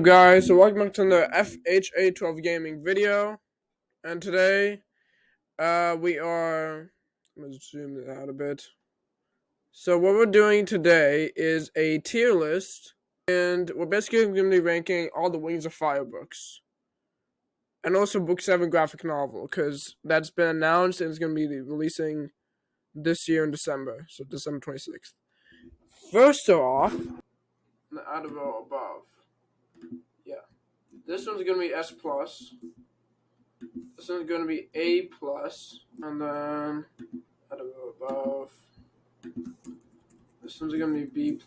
Up guys, so welcome back to the FHA12 Gaming video, and today we are, let's zoom it out a bit. So what we're doing today is a tier list, and we're basically going to be ranking all the Wings of Fire books, and also book 7 graphic novel, because that's been announced and it's going to be releasing this year in December, so December 26th. First off, out of all above, yeah, this one's going to be S+. This one's going to be A+, and then, I don't know, above. This one's going to be B+,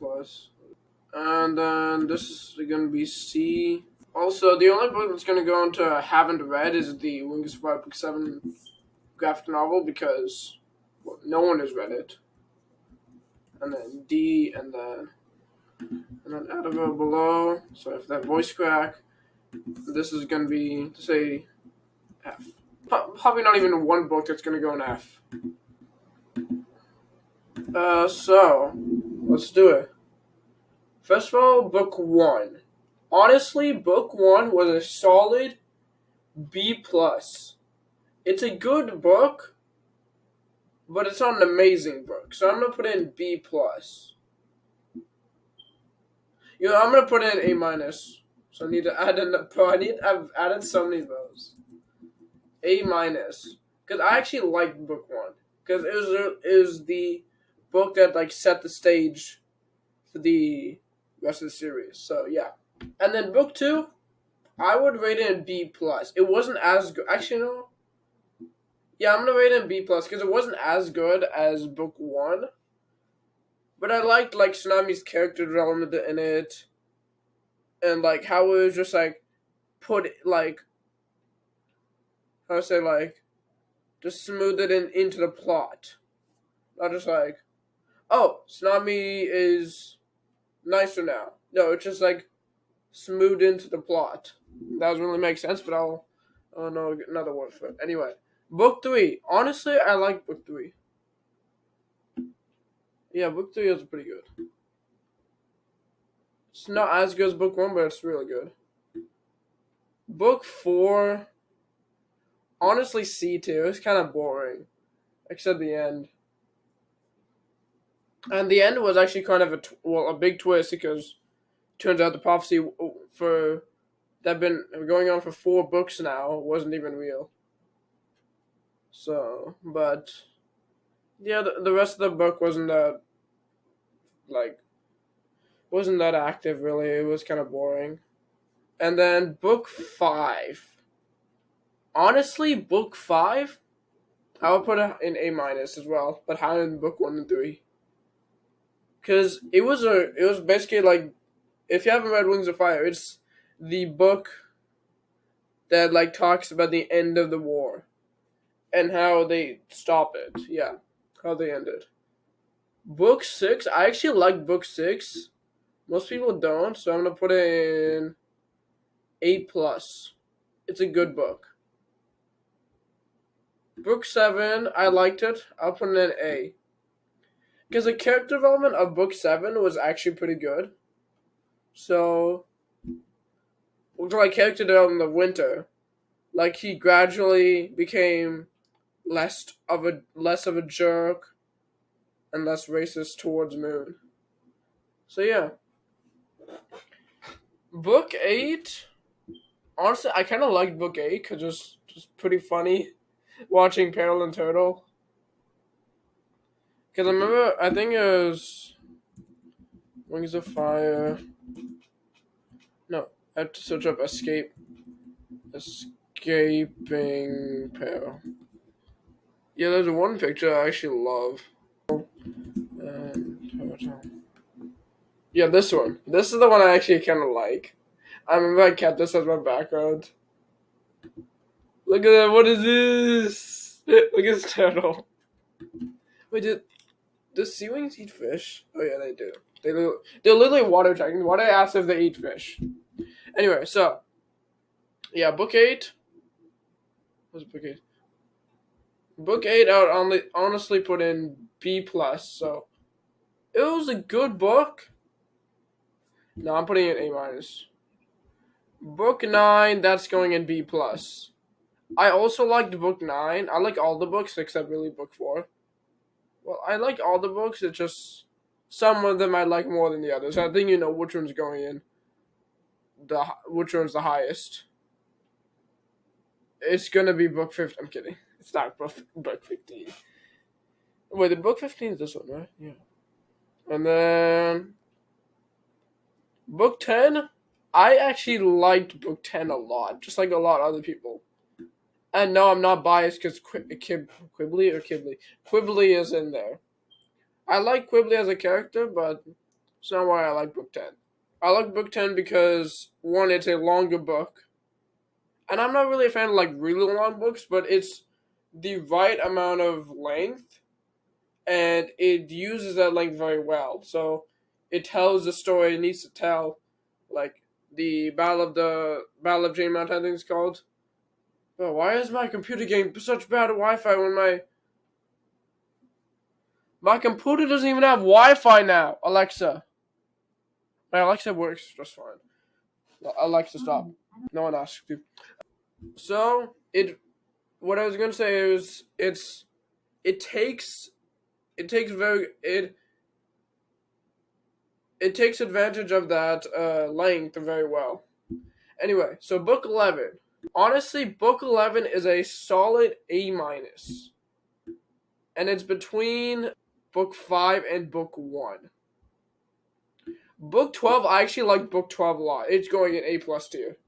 and then this is going to be C. Also, the only book that's going to go into haven't read is the Wings of Fire Book 7 graphic novel, because, well, no one has read it. And then D, and then out of it below, sorry for that voice crack, this is going to be, say, F. Probably not even one book that's going to go in F. So, let's do it. First of all, book 1. Honestly, book 1 was a solid B+. It's a good book, but it's not an amazing book. So I'm going to put in B+. You know, I'm going to put in A-. So I need to add in, I've added so many of those. A-. Because I actually liked book 1. Because it was the book that, like, set the stage for the rest of the series. So, yeah. And then book 2, I would rate it in B+. It wasn't as good. Actually, no. Yeah, I'm going to rate it in B+, because it wasn't as good as book 1. But I liked, like, Tsunami's character development in it. And, like, how it was just, like, put, like, how to say, like, just smooth it into the plot. Not just like, oh, Tsunami is nicer now. No, it's just like smoothed into the plot. That doesn't really make sense, but I'll know another word for it. Anyway, book 3. Honestly, I like book 3. Yeah, book 3 is pretty good. It's not as good as book 1, but it's really good. Book 4, honestly, C tier. It's kind of boring, except the end. And the end was actually kind of a big twist, because turns out the prophecy for that been going on for 4 books now wasn't even real. So, but yeah, the rest of the book wasn't that active really. It was kind of boring. And then book 5. Honestly, book 5, I would put it in A- as well, but higher than book 1 and 3. Because it was basically like, if you haven't read Wings of Fire, it's the book that like talks about the end of the war and how they stop it. Yeah, how they end it. Book 6, I actually like book 6. Most people don't, so I'm gonna put it in A+. It's a good book. Book 7, I liked it. I'll put it in A. Because the character development of book 7 was actually pretty good. So, like character development of Winter, like he gradually became less of a jerk and less racist towards Moon. So yeah. Book 8, honestly, I kind of liked book 8 because it's just pretty funny watching Peril and Turtle. Because I remember, I think it was Wings of Fire. No, I have to search up Escaping Peril. Yeah, there's one picture I actually love. Yeah, this one. This is the one I actually kind of like. I remember I kept this as my background. Look at that. What is this? Look at this turtle. Wait, do sea wings eat fish? Oh yeah, they do. They're literally water dragons. Why did I ask if they eat fish? Anyway, so yeah, book 8. What's book 8? Book 8, I would honestly put in B+. So it was a good book. No, I'm putting it in A-. Book 9, that's going in B+. I also liked book 9. I like all the books except really book 4. Well, I like all the books, it's just some of them I like more than the others. I think you know which one's going in. Which one's the highest. It's gonna be book 15. I'm kidding. It's not book 15. Wait, the book 15 is this one, right? Yeah. And then book 10, I actually liked book 10 a lot, just like a lot of other people. And no, I'm not biased because Quibbly is in there. I like Quibbly as a character, but it's not why I like book 10. I like book 10 because, one, it's a longer book. And I'm not really a fan of like really long books, but it's the right amount of length. And it uses that length very well. So it tells the story it needs to tell. Like the Battle of Jane Mountain, I think it's called. Bro, why is my computer getting such bad Wi-Fi when my computer doesn't even have Wi-Fi now? Alexa. My Alexa works just fine. Alexa, stop. No one asked you. So what I was gonna say is it takes advantage of that length very well. Anyway, so book 11. Honestly, book 11 is a solid A-, and it's between book 5 and book 1. Book 12, I actually like book 12 a lot. It's going in A+ tier.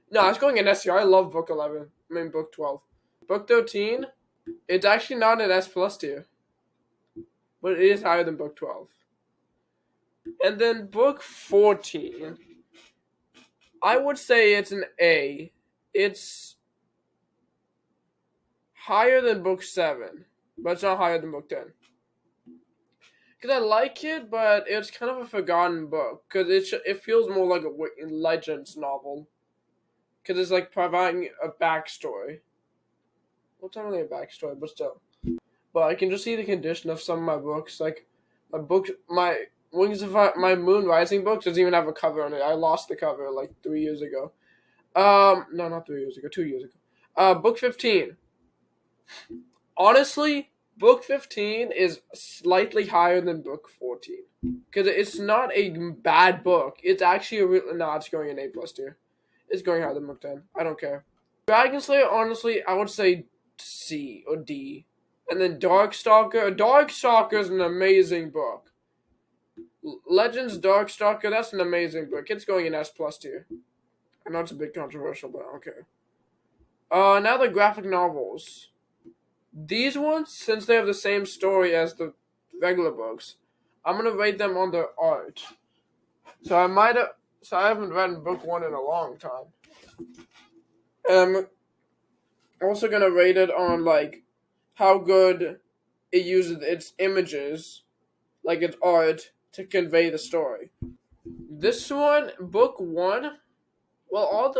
No, it's going in S tier. I love book 11. I mean book 12. Book 13, it's actually not an S+ tier, but it is higher than book 12. And then book 14, I would say it's an A. It's higher than book 7, but it's not higher than book 10. Because I like it, but it's kind of a forgotten book. Because it feels more like a Legends novel. Because it's like providing a backstory. Well, it's not really a backstory, but still. But I can just see the condition of some of my books. Like, my my Moon Rising book doesn't even have a cover on it. I lost the cover like 3 years ago. No, not 3 years ago, 2 years ago. Book 15. Honestly, book 15 is slightly higher than book 14. Because it's not a bad book. It's actually a real. No, it's going in A+ tier. It's going higher than book 10. I don't care. Dragon Slayer, honestly, I would say C or D. And then Darkstalker. Darkstalker is an amazing book. Legends Darkstalker, that's an amazing book. It's going in S+ tier. I know it's a bit controversial, but I don't care. Now the graphic novels. These ones, since they have the same story as the regular books, I'm gonna rate them on their art. So I haven't read book 1 in a long time. I'm also gonna rate it on like how good it uses its images, like its art, to convey the story. This one, book 1, well,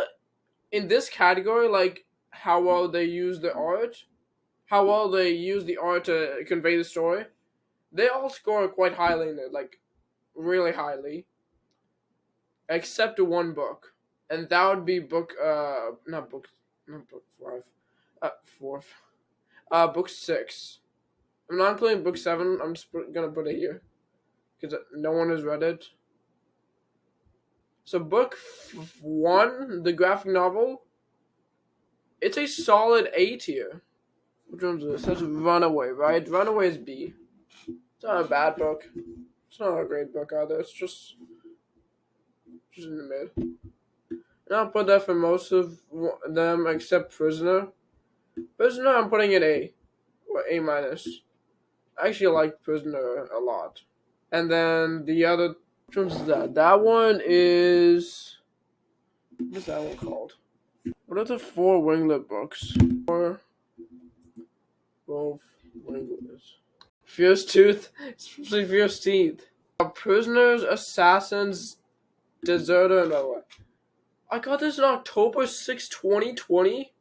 in this category, like how well they use the art, how well they use the art to convey the story, they all score quite highly in it, like really highly, except one book, and that would be not book 5, fourth, book 6. I'm not including book 7. I'm just gonna put it here because no one has read it. So book 1, the graphic novel, it's a solid A tier. Which one's this? That's Runaway, right? Runaway is B. It's not a bad book. It's not a great book either. It's just in the mid. And I'll put that for most of them except Prisoner. Prisoner, I'm putting it A. Or A-. I actually like Prisoner a lot. And then the other, which one's that? That one is, what is that one called? What are the 4 Winglet books? 4 Wolf Winglets. Fierce Tooth, especially Fierce Teeth. Prisoners, Assassins, Deserter, and what? I got this on October 6, 2020.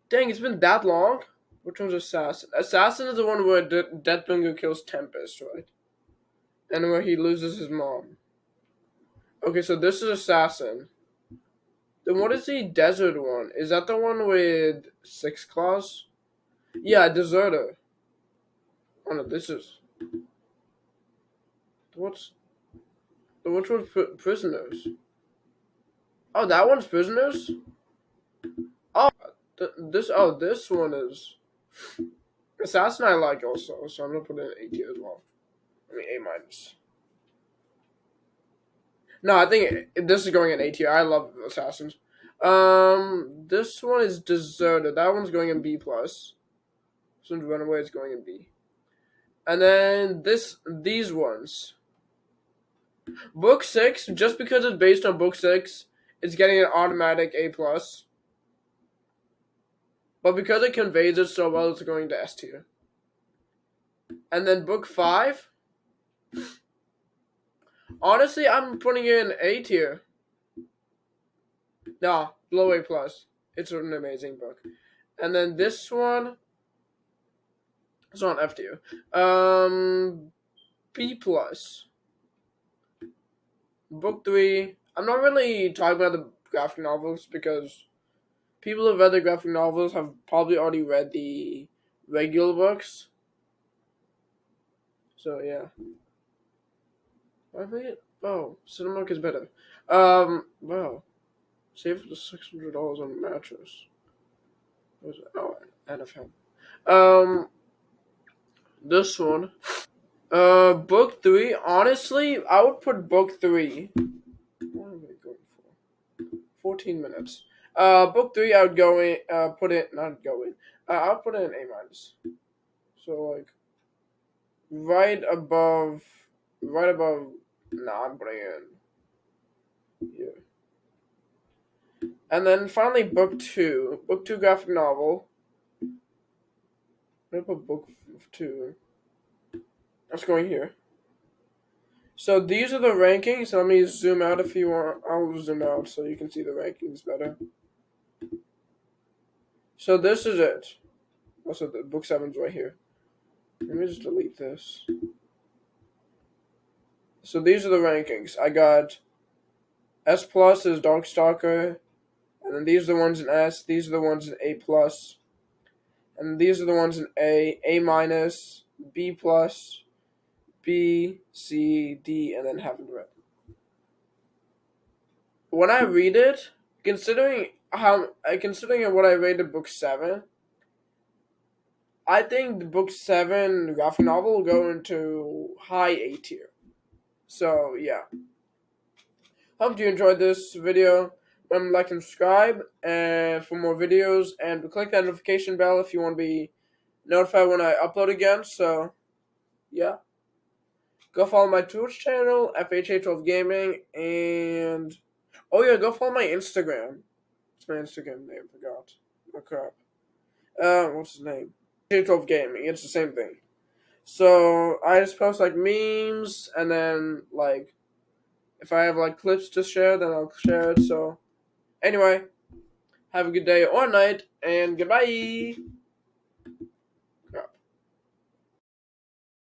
Dang, it's been that long? Which one's Assassin? Assassin is the one where Deathbringer kills Tempest, right? And where he loses his mom. Okay, so this is Assassin. Then what is the desert one? Is that the one with 6 claws? Yeah, deserter. Oh no, this is what's which one's prisoners? Oh, that one's prisoners. Oh, this one is assassin. I like also, so I'm gonna put it in A tier as well. I mean A minus. No, I think this is going in A tier. I love assassins. This one is deserted. That one's going in B plus. Since runaway is going in B. And then these ones. Book 6, just because it's based on book 6, it's getting an automatic A plus. But because it conveys it so well, it's going to S tier. And then book 5, honestly, I'm putting it in A tier. Nah, below A plus. It's an amazing book. And then this one, it's on F tier. B plus. Book 3, I'm not really talking about the graphic novels because people who've read the graphic novels have probably already read the regular books. So yeah. I think Cinemark is better. Wow. Save the $600 on the mattress. What was it? Oh, NFL. This one. Book 3. Honestly, I would put book 3. What am I going for? 14 minutes. Book 3, I would go in. Put it not go in. I'll put it in A minus. So like, right above. Right above. Nah, I'm putting it in here. And then finally, book 2. Book 2 graphic novel. I'm going to put book 2. That's going here. So these are the rankings. Let me zoom out if you want. I'll zoom out so you can see the rankings better. So this is it. Also, the book 7's right here. Let me just delete this. So these are the rankings. I got S plus is Darkstalker. And then these are the ones in S. These are the ones in A plus. And these are the ones in A minus, B plus, B, C, D, and then haven't read. When I read it, considering what I rated book 7, I think the book 7 graphic novel will go into high A tier. So yeah. Hope you enjoyed this video. Remember to like and subscribe and for more videos, and click that notification bell if you want to be notified when I upload again. So yeah. Go follow my Twitch channel, FHA12 Gaming, and oh yeah, go follow my Instagram. What's my Instagram name? Forgot. Oh crap. What's his name? FHA12 Gaming. It's the same thing. So I just post like memes, and then like if I have like clips to share, then I'll share it. So anyway, have a good day or night, and goodbye.